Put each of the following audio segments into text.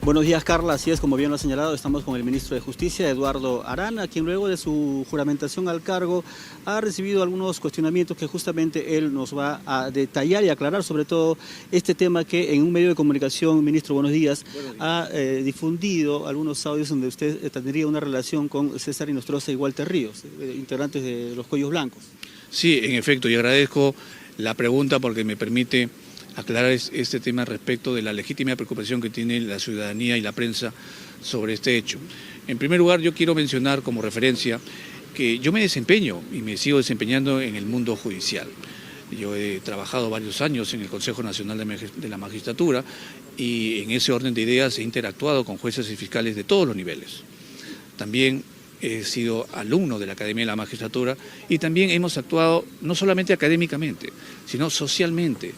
Buenos días, Carla. Así es, como bien lo ha señalado, estamos con el ministro de Justicia, Eduardo Arana, quien luego de su juramentación al cargo ha recibido algunos cuestionamientos que justamente él nos va a detallar y aclarar, sobre todo este tema que en un medio de comunicación, ministro, buenos días, ha difundido algunos audios donde usted tendría una relación con César Inostroza y Walter Ríos, integrantes de los Cuellos Blancos. Sí, en efecto, y agradezco la pregunta porque me permite aclarar este tema respecto de la legítima preocupación que tiene la ciudadanía y la prensa sobre este hecho. En primer lugar, yo quiero mencionar como referencia que yo me desempeño y me sigo desempeñando en el mundo judicial. Yo he trabajado varios años en el Consejo Nacional de la Magistratura y en ese orden de ideas he interactuado con jueces y fiscales de todos los niveles. También he sido alumno de la Academia de la Magistratura y también hemos actuado no solamente académicamente, sino socialmente,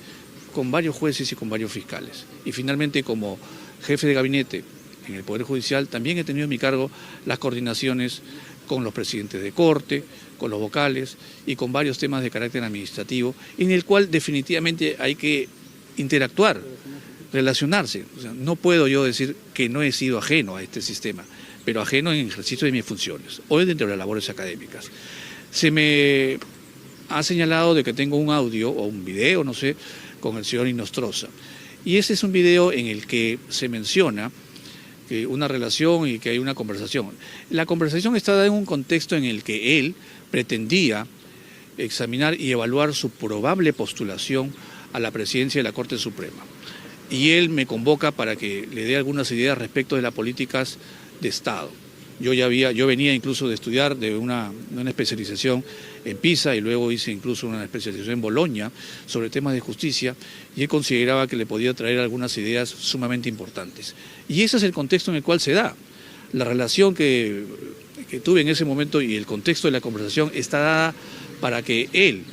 con varios jueces y con varios fiscales. Y finalmente, como jefe de gabinete en el Poder Judicial, también he tenido en mi cargo las coordinaciones con los presidentes de corte, con los vocales y con varios temas de carácter administrativo, en el cual definitivamente hay que interactuar, relacionarse. O sea, no puedo yo decir que no he sido ajeno a este sistema, pero ajeno en el ejercicio de mis funciones, o dentro de las labores académicas. Se me ha señalado de que tengo un audio o un video, no sé, con el señor Inostroza. Y ese es un video en el que se menciona que una relación y que hay una conversación. La conversación está dada en un contexto en el que él pretendía examinar y evaluar su probable postulación a la presidencia de la Corte Suprema. Y él me convoca para que le dé algunas ideas respecto de las políticas de Estado. Yo venía incluso de estudiar de una especialización en Pisa y luego hice incluso una especialización en Bolonia sobre temas de justicia y él consideraba que le podía traer algunas ideas sumamente importantes. Y ese es el contexto en el cual se da. La relación que tuve en ese momento y el contexto de la conversación está dada para que él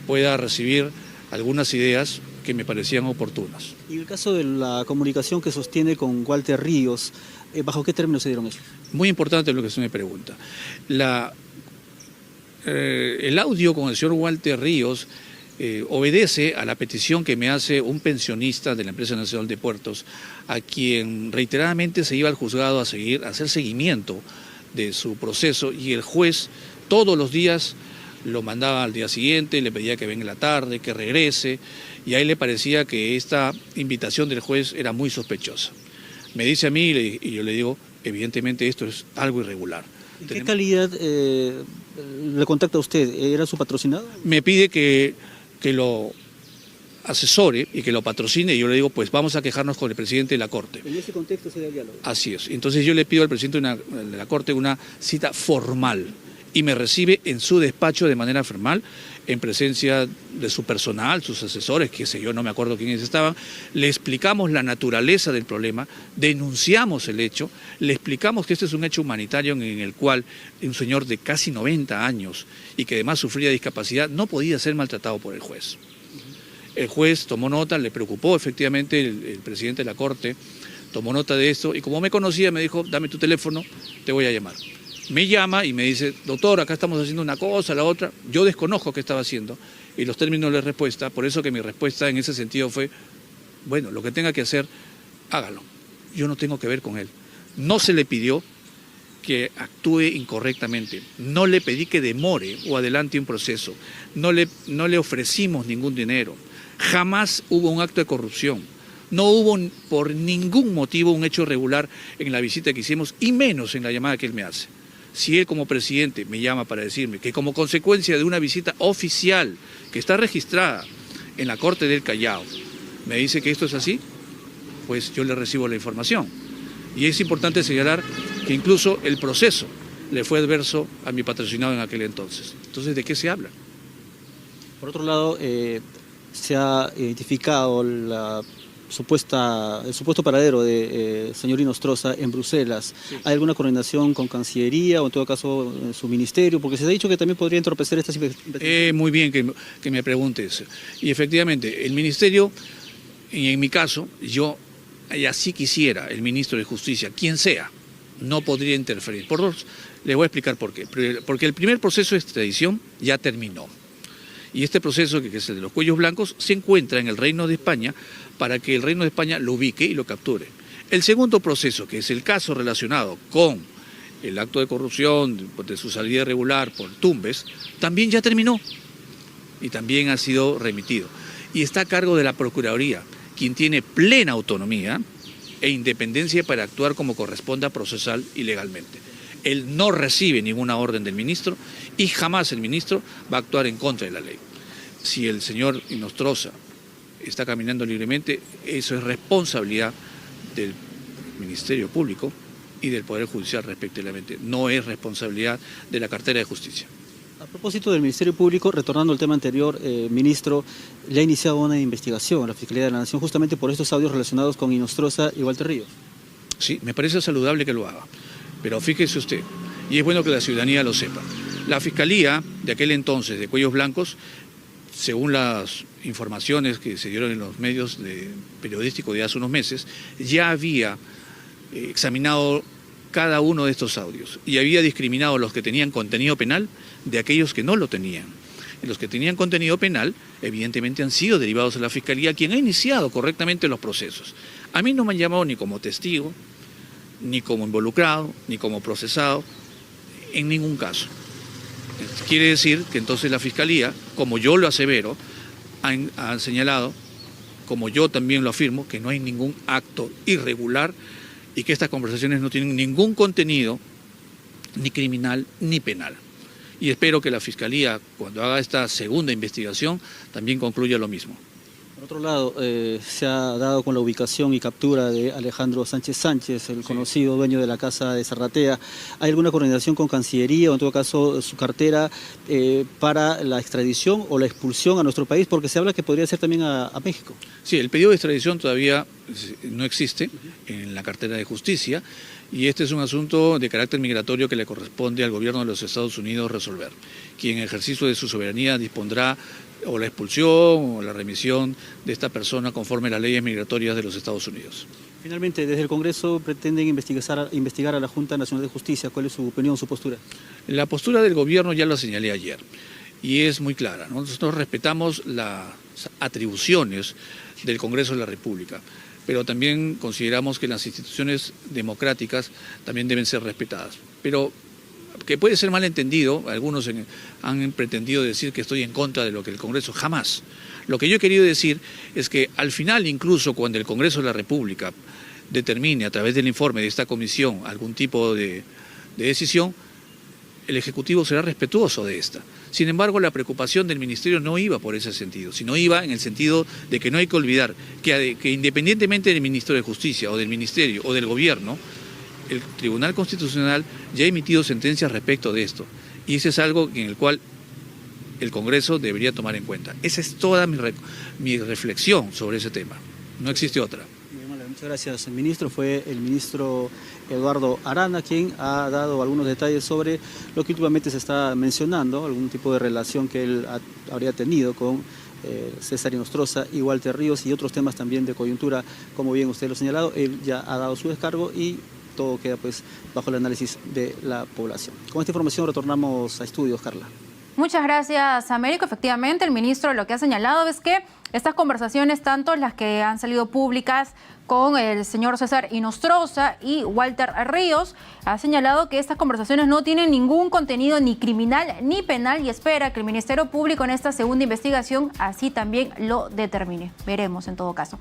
pueda recibir algunas ideas que me parecían oportunas. Y el caso de la comunicación que sostiene con Walter Ríos, ¿bajo qué términos se dieron eso? Muy importante lo que usted me pregunta. El audio con el señor Walter Ríos obedece a la petición que me hace un pensionista de la Empresa Nacional de Puertos, a quien reiteradamente se iba al juzgado a hacer seguimiento de su proceso, y el juez todos los días lo mandaba al día siguiente, le pedía que venga en la tarde, que regrese, y a él le parecía que esta invitación del juez era muy sospechosa. Me dice a mí y yo le digo, evidentemente esto es algo irregular. ¿En qué calidad le contacta a usted? ¿Era su patrocinado? Me pide que lo asesore y que lo patrocine, y yo le digo, pues vamos a quejarnos con el presidente de la Corte. En ese contexto se da el diálogo. Así es. Entonces yo le pido al presidente de la Corte una cita formal y me recibe en su despacho de manera formal, en presencia de su personal, sus asesores, qué sé yo, no me acuerdo quiénes estaban. Le explicamos la naturaleza del problema, denunciamos el hecho, le explicamos que este es un hecho humanitario en el cual un señor de casi 90 años y que además sufría discapacidad no podía ser maltratado por el juez. El juez tomó nota, le preocupó efectivamente, el presidente de la Corte tomó nota de esto y como me conocía me dijo, dame tu teléfono, te voy a llamar. Me llama y me dice, doctor, acá estamos haciendo una cosa, la otra. Yo desconozco qué estaba haciendo y los términos de respuesta, por eso que mi respuesta en ese sentido fue, bueno, lo que tenga que hacer, hágalo. Yo no tengo que ver con él. No se le pidió que actúe incorrectamente, no le pedí que demore o adelante un proceso, no le ofrecimos ningún dinero, jamás hubo un acto de corrupción. No hubo por ningún motivo un hecho irregular en la visita que hicimos y menos en la llamada que él me hace. Si él como presidente me llama para decirme que como consecuencia de una visita oficial que está registrada en la Corte del Callao, me dice que esto es así, pues yo le recibo la información. Y es importante señalar que incluso el proceso le fue adverso a mi patrocinado en aquel entonces. Entonces, ¿de qué se habla? Por otro lado, se ha identificado el supuesto paradero de señor Inostroza en Bruselas. Sí. ¿Hay alguna coordinación con Cancillería o en todo caso su ministerio? Porque se ha dicho que también podría entorpecer estas investigaciones. Muy bien que me preguntes. Y efectivamente, el ministerio, y en mi caso, yo así quisiera, el ministro de Justicia, quien sea, no podría interferir. Le voy a explicar por qué. Porque el primer proceso de extradición ya terminó. Y este proceso, que es el de los Cuellos Blancos, se encuentra en el Reino de España para que el Reino de España lo ubique y lo capture. El segundo proceso, que es el caso relacionado con el acto de corrupción de su salida irregular por Tumbes, también ya terminó y también ha sido remitido. Y está a cargo de la Procuraduría, quien tiene plena autonomía e independencia para actuar como corresponda procesal y legalmente. Él no recibe ninguna orden del ministro y jamás el ministro va a actuar en contra de la ley. Si el señor Inostroza está caminando libremente, eso es responsabilidad del Ministerio Público y del Poder Judicial respectivamente. No es responsabilidad de la cartera de Justicia. A propósito del Ministerio Público, retornando al tema anterior, ministro, le ha iniciado una investigación a la Fiscalía de la Nación justamente por estos audios relacionados con Inostroza y Walter Ríos. Sí, me parece saludable que lo haga, pero fíjese usted, y es bueno que la ciudadanía lo sepa, la Fiscalía de aquel entonces, de Cuellos Blancos, según las informaciones que se dieron en los medios periodísticos de hace unos meses, ya había examinado cada uno de estos audios y había discriminado los que tenían contenido penal de aquellos que no lo tenían. Y los que tenían contenido penal, evidentemente, han sido derivados a la Fiscalía, quien ha iniciado correctamente los procesos. A mí no me han llamado ni como testigo, ni como involucrado, ni como procesado, en ningún caso. Quiere decir que entonces la Fiscalía, como yo lo asevero, ha señalado, como yo también lo afirmo, que no hay ningún acto irregular y que estas conversaciones no tienen ningún contenido ni criminal ni penal. Y espero que la Fiscalía, cuando haga esta segunda investigación, también concluya lo mismo. Por otro lado, se ha dado con la ubicación y captura de Alejandro Sánchez Sánchez, el conocido dueño de la casa de Zarratea. ¿Hay alguna coordinación con Cancillería o en todo caso su cartera para la extradición o la expulsión a nuestro país? Porque se habla que podría ser también a México. Sí, el pedido de extradición todavía no existe en la cartera de Justicia y este es un asunto de carácter migratorio que le corresponde al gobierno de los Estados Unidos resolver, quien en ejercicio de su soberanía dispondrá o la expulsión o la remisión de esta persona conforme a las leyes migratorias de los Estados Unidos. Finalmente, desde el Congreso pretenden investigar a la Junta Nacional de Justicia. ¿Cuál es su opinión, su postura? La postura del gobierno ya la señalé ayer y es muy clara, ¿no? Nosotros respetamos las atribuciones del Congreso de la República, pero también consideramos que las instituciones democráticas también deben ser respetadas. Pero que puede ser malentendido, algunos han pretendido decir que estoy en contra de lo que el Congreso, jamás. Lo que yo he querido decir es que al final, incluso cuando el Congreso de la República determine a través del informe de esta comisión algún tipo de decisión, el Ejecutivo será respetuoso de esta. Sin embargo, la preocupación del Ministerio no iba por ese sentido, sino iba en el sentido de que no hay que olvidar que independientemente del Ministro de Justicia o del Ministerio o del Gobierno, el Tribunal Constitucional ya ha emitido sentencias respecto de esto. Y ese es algo en el cual el Congreso debería tomar en cuenta. Esa es toda mi reflexión sobre ese tema. No existe otra. Muchas gracias, ministro. Fue el ministro Eduardo Arana quien ha dado algunos detalles sobre lo que últimamente se está mencionando, algún tipo de relación que él habría tenido con César Inostroza y Walter Ríos y otros temas también de coyuntura, como bien usted lo ha señalado. Él ya ha dado su descargo y todo queda pues bajo el análisis de la población. Con esta información retornamos a estudios, Carla. Muchas gracias, Américo. Efectivamente, el ministro lo que ha señalado es que estas conversaciones, tanto las que han salido públicas con el señor César Inostroza y Walter Ríos, ha señalado que estas conversaciones no tienen ningún contenido ni criminal ni penal y espera que el Ministerio Público en esta segunda investigación así también lo determine. Veremos en todo caso.